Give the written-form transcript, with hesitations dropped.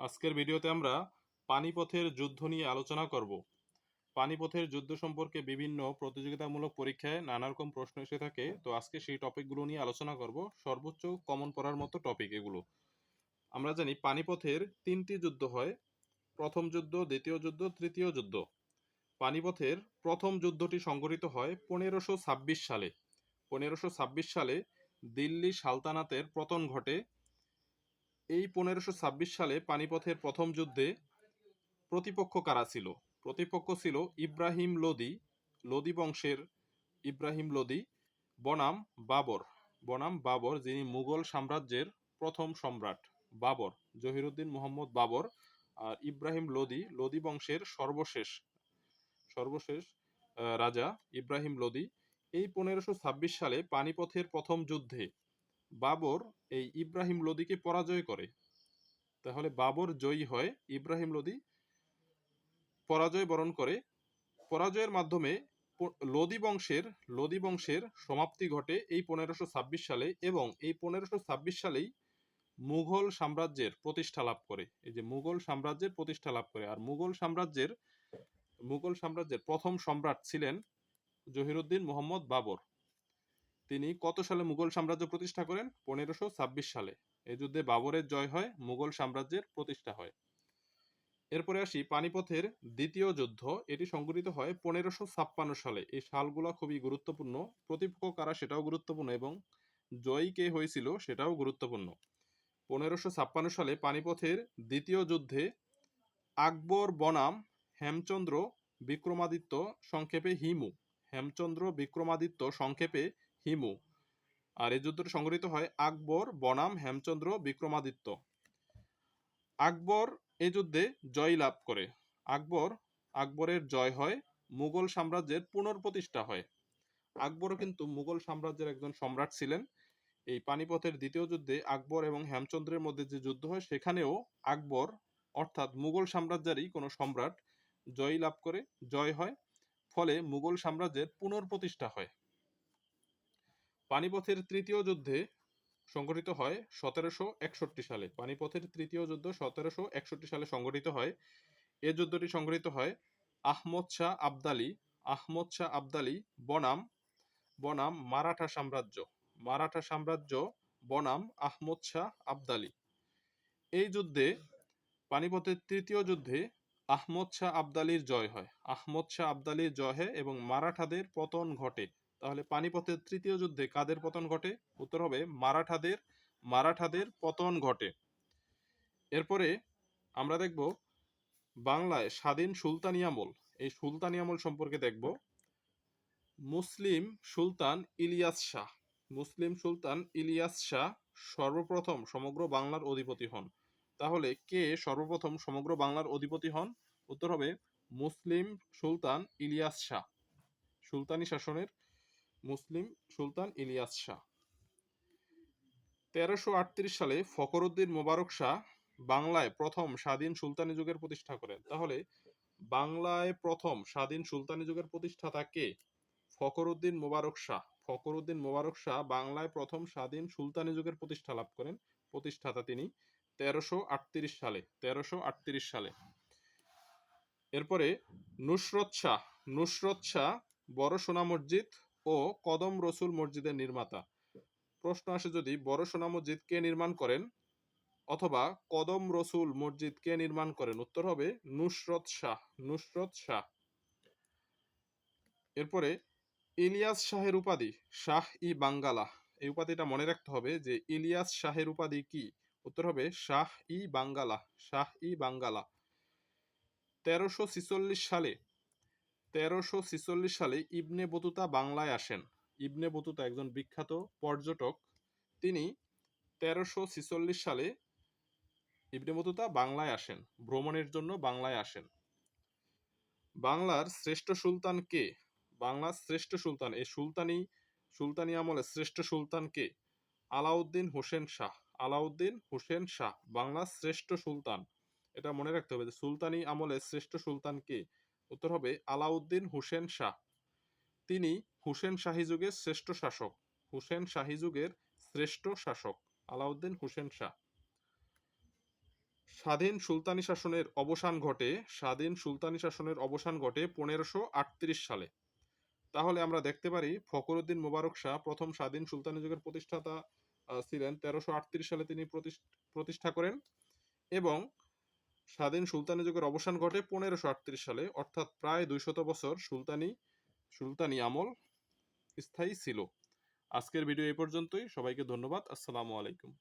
আজকের ভিডিওতে আমরা পানিপথের যুদ্ধ নিয়ে আলোচনা করব। পানিপথের যুদ্ধ সম্পর্কে বিভিন্ন প্রতিযোগিতামূলক পরীক্ষায় নানা রকম প্রশ্ন এসে থাকে, তো আজকে সেই টপিকগুলো নিয়ে আলোচনা করব। সর্বোচ্চ কমন পড়ার মতো টপিক এগুলো। আমরা জানি পানিপথের 3টি যুদ্ধ হয়: প্রথম যুদ্ধ, দ্বিতীয় যুদ্ধ, তৃতীয় যুদ্ধ। পানিপথের প্রথম যুদ্ধটি সংঘটিত হয় 1526 সালে। 1526 সালে দিল্লি সালতানাতের পতন ঘটে। এই 1526 সালে পানিপথের প্রথম যুদ্ধে প্রতিপক্ষ কারা ছিল? প্রতিপক্ষ ছিল ইব্রাহিম লোদি, লোদি বংশের ইব্রাহিম লোদি, বনাম বাবর। বনাম বাবর, যিনি মুঘল সাম্রাজ্যের প্রথম সম্রাট। বাবর, জহিরুদ্দিন মোহাম্মদ বাবর। আর ইব্রাহিম লোদি, লোদি বংশের সর্বশেষ সর্বশেষ রাজা ইব্রাহিম লোদি। এই 1526 সালে পানিপথের প্রথম যুদ্ধে বাবর এই ইব্রাহিম লোদিকে পরাজয় করে। তাহলে বাবর জয়ী হয়, ইব্রাহিম লোদি পরাজয় বরণ করে। পরাজয়ের মাধ্যমে লোদি বংশের সমাপ্তি ঘটে এই 1526 সালে, এবং এই 1526 সালেই মুঘল সাম্রাজ্যের প্রতিষ্ঠা লাভ করে। এই যে মুঘল সাম্রাজ্যের প্রতিষ্ঠা লাভ করে। আর মুঘল সাম্রাজ্যের প্রথম সম্রাট ছিলেন জহিরুদ্দিন মোহাম্মদ বাবর। তিনি কত সালে মুঘল সাম্রাজ্য প্রতিষ্ঠা করেন? 1526 সালে। এই যুদ্ধে বাবরের জয় হয়, মুঘল সাম্রাজ্যের প্রতিষ্ঠা হয়। এরপরে আসি পানিপথের দ্বিতীয় যুদ্ধ। এটি সংঘটিত হয় 1556 সালে। এই সালগুলো খুবই গুরুত্বপূর্ণ। প্রতিপক্ষ কারা সেটাও গুরুত্বপূর্ণ, এবং জয়ী কে হয়েছিল সেটাও গুরুত্বপূর্ণ। 1556 সালে পানিপথের দ্বিতীয় যুদ্ধে আকবর বনাম হেমচন্দ্র বিক্রমাদিত্য, সংক্ষেপে হিমু। হেমচন্দ্র বিক্রমাদিত্য, সংক্ষেপে হিমু। আর এই যুদ্ধটি সংঘটিত হয় আকবর বনাম হেমচন্দ্র বিক্রমাদিত্য। আকবর এই যুদ্ধে জয় লাভ করে। আকবরের জয় হয়, মুঘল সাম্রাজ্যের পুনঃপ্রতিষ্ঠা হয়। আকবরও কিন্তু মুঘল সাম্রাজ্যের একজন সম্রাট ছিলেন। এই পানিপথের দ্বিতীয় যুদ্ধে আকবর এবং হেমচন্দ্রের মধ্যে যে যুদ্ধ হয়, সেখানেও আকবর অর্থাৎ মুঘল সাম্রাজ্যেরই কোনো সম্রাট জয় হয়, ফলে মুঘল সাম্রাজ্যের পুনঃপ্রতিষ্ঠা হয়। পানিপথের তৃতীয় যুদ্ধে সংঘটিত হয় 1761 সালে। পানিপথের তৃতীয় যুদ্ধ 1761 সালে সংঘটিত হয়। এ যুদ্ধটি সংঘটিত হয় আহমদ শাহ আবদালি বনাম মারাঠা সাম্রাজ্য বনাম আহমদ শাহ আবদালি। এই যুদ্ধে, পানিপথের তৃতীয় যুদ্ধে আহমদ শাহ আবদালির জয় হয়। এবং মারাঠাদের পতন ঘটে। তাহলে পানিপথের তৃতীয় যুদ্ধে কাদের পতন ঘটে? উত্তর হবে মারাঠাদের পতন ঘটে। এরপরে আমরা দেখব বাংলায় স্বাধীন সুলতানি আমল। এই সুলতানি আমল সম্পর্কে দেখব। মুসলিম সুলতান ইলিয়াস শাহ সর্বপ্রথম সমগ্র বাংলার অধিপতি হন। তাহলে কে সর্বপ্রথম সমগ্র বাংলার অধিপতি হন? উত্তর হবে মুসলিম সুলতান ইলিয়াস শাহ। সুলতানি শাসনের মুসলিম সুলতান ইলিয়াস শাহ। 1338 সালে ফখরুদ্দিন মোবারক শাহ বাংলায় প্রথম স্বাধীন সুলতানি যুগের প্রতিষ্ঠা করেন। তাহলে বাংলায় প্রথম স্বাধীন সুলতানি যুগের প্রতিষ্ঠাতা কে? ফখরুদ্দিন মোবারক শাহ বাংলায় প্রথম স্বাধীন সুলতানি যুগের প্রতিষ্ঠা লাভ করেন। প্রতিষ্ঠাতা তিনি 1338 সালে। এরপরে নুসরত শাহ বড় সোনা মসজিদ ও কদম রসুল মসজিদের নির্মাতা। প্রশ্ন আসে যদি বড় সোনা মসজিদ কে নির্মাণ করেন অথবা কদম রসুল মসজিদ কে নির্মাণ করেন? উত্তর হবে নুসরত শাহ। এরপরে ইলিয়াস শাহের উপাধি শাহ ই বাঙ্গালা। এই উপাধিটা মনে রাখতে হবে যে ইলিয়াস শাহের উপাধি কি? উত্তর হবে শাহ ই বাঙ্গালা। 1346 সালে ইবনে বতুতা বাংলায় আসেন। ইবনে বতুতা একজন বিখ্যাত পর্যটক। তিনি 1346 সালে ইবনে বতুতা বাংলায় আসেন, ভ্রমণের জন্য বাংলায় আসেন। বাংলার শ্রেষ্ঠ সুলতান কে? বাংলার শ্রেষ্ঠ সুলতান, এই সুলতানি আমলের শ্রেষ্ঠ সুলতান কে? আলাউদ্দিন হোসেন শাহ বাংলার শ্রেষ্ঠ সুলতান। এটা মনে রাখতে হবে যে সুলতানি আমলের শ্রেষ্ঠ সুলতান কে? উত্তর হবে আলাউদ্দিন হোসেন শাহ। তিনি হুসেন শাহী যুগের শ্রেষ্ঠ শাসক। আলাউদ্দিন হোসেন শাহ। স্বাধীন সুলতানি শাসনের অবসান ঘটে 1538 সালে। তাহলে আমরা দেখতে পারি ফখরুদ্দীন মোবারক শাহ প্রথম স্বাধীন সুলতানি যুগের প্রতিষ্ঠাতা ছিলেন। 1338 সালে তিনি প্রতিষ্ঠা করেন এবং স্বাধীন সুলতানি যুগের অবসান ঘটে 1538 সালে, অর্থাৎ প্রায় 200 বছর সুলতানি আমল স্থায়ী ছিল। আজকের ভিডিও এই পর্যন্তই। সবাইকে ধন্যবাদ। আসসালামু আলাইকুম।